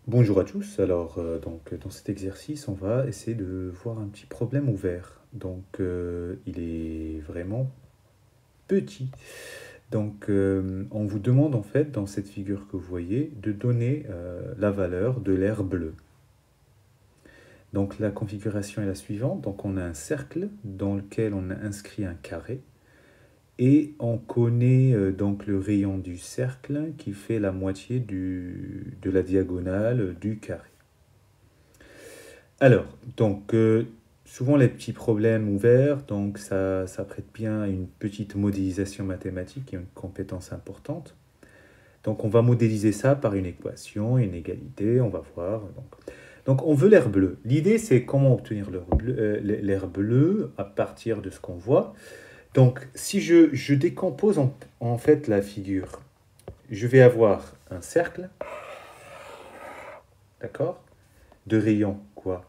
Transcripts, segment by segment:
Bonjour à tous. Alors, dans cet exercice, on va essayer de voir un petit problème ouvert. Donc, il est vraiment petit. Donc, on vous demande en fait, dans cette figure que vous voyez, de donner la valeur de l'air bleu. Donc, la configuration est la suivante. Donc, on a un cercle dans lequel on a inscrit un carré. Et on connaît donc le rayon du cercle qui fait la moitié de la diagonale du carré. Alors, donc, souvent les petits problèmes ouverts, donc ça prête bien à une petite modélisation mathématique qui est une compétence importante. Donc, on va modéliser ça par une équation, une égalité, on va voir. Donc on veut l'air bleu. L'idée, c'est comment obtenir l'air bleu à partir de ce qu'on voit. Donc, si je décompose en fait la figure, je vais avoir un cercle, d'accord, de rayon, quoi?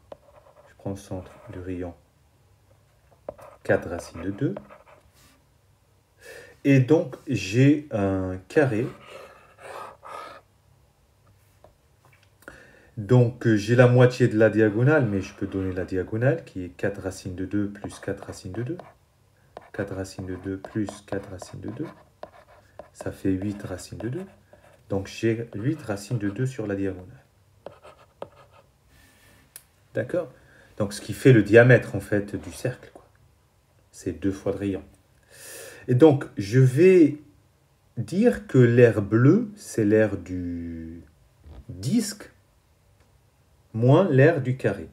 Je prends le centre de rayon 4 racines de 2. Et donc, j'ai un carré. Donc, j'ai la moitié de la diagonale, mais je peux donner la diagonale, qui est 4 racines de 2 plus 4 racines de 2. 4 racines de 2 plus 4 racines de 2. Ça fait 8 racines de 2. Donc, j'ai 8 racines de 2 sur la diagonale. D'accord? Donc, ce qui fait le diamètre, en fait, du cercle, quoi. C'est 2 fois de rayon. Et donc, je vais dire que l'air bleu, c'est l'air du disque moins l'air du carré.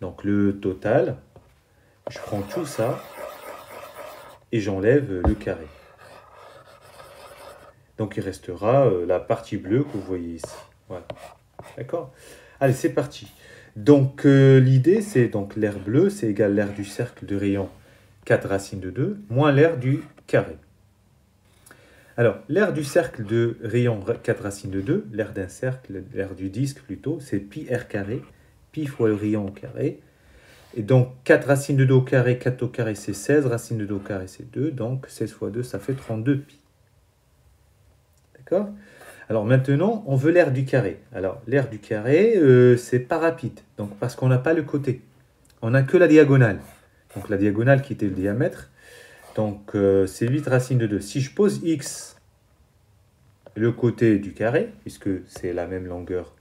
Donc le total, je prends tout ça et j'enlève le carré. Donc il restera la partie bleue que vous voyez ici. Voilà. D'accord? Allez, c'est parti. Donc l'idée, c'est donc l'air bleu, c'est égal à l'air du cercle de rayon 4 racines de 2, moins l'air du carré. Alors, l'aire du cercle de rayon 4 racines de 2, l'aire d'un cercle, l'aire du disque plutôt, c'est pi r carré, pi fois le rayon au carré. Et donc, 4 racines de 2 au carré, 4 au carré, c'est 16, racines de 2 au carré, c'est 2. Donc, 16 fois 2, ça fait 32 pi. D'accord? Alors maintenant, on veut l'aire du carré. Alors, l'aire du carré, c'est pas rapide. Donc, parce qu'on n'a pas le côté. On n'a que la diagonale. Donc, la diagonale qui était le diamètre. Donc, c'est 8 racines de 2. Si je pose x le côté du carré, puisque c'est la même longueur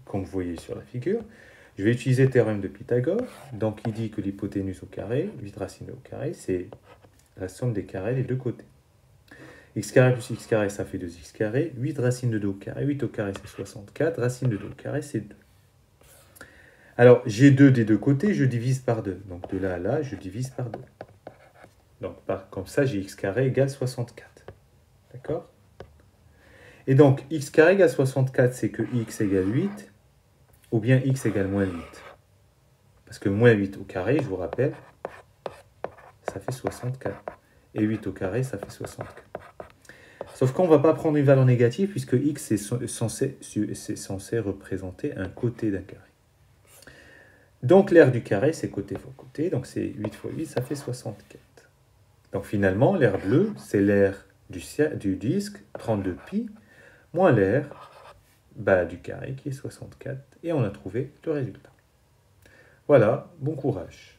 comme vous voyez sur la figure, je vais utiliser le théorème de Pythagore. Donc il dit que l'hypoténuse au carré, 8 racines au carré, c'est la somme des carrés des deux côtés. X carré plus x carré, ça fait 2x carré. 8 racines de 2 au carré, 8 au carré, c'est 64. Racine de 2 au carré, c'est 2. Alors, j'ai 2 des deux côtés, je divise par 2. Donc de là à là, je divise par 2. Donc comme ça, j'ai x carré égale 64. D'accord? Et donc, x carré égale 64, c'est que x égale 8, ou bien x égale moins 8. Parce que moins 8 au carré, je vous rappelle, ça fait 64. Et 8 au carré, ça fait 64. Sauf qu'on ne va pas prendre une valeur négative, puisque x est censé représenter un côté d'un carré. Donc l'aire du carré, c'est côté fois côté, donc c'est 8 fois 8, ça fait 64. Donc finalement, l'aire bleue, c'est l'aire du disque, 32 pi, moins l'aire du carré qui est 64, et on a trouvé le résultat. Voilà, bon courage.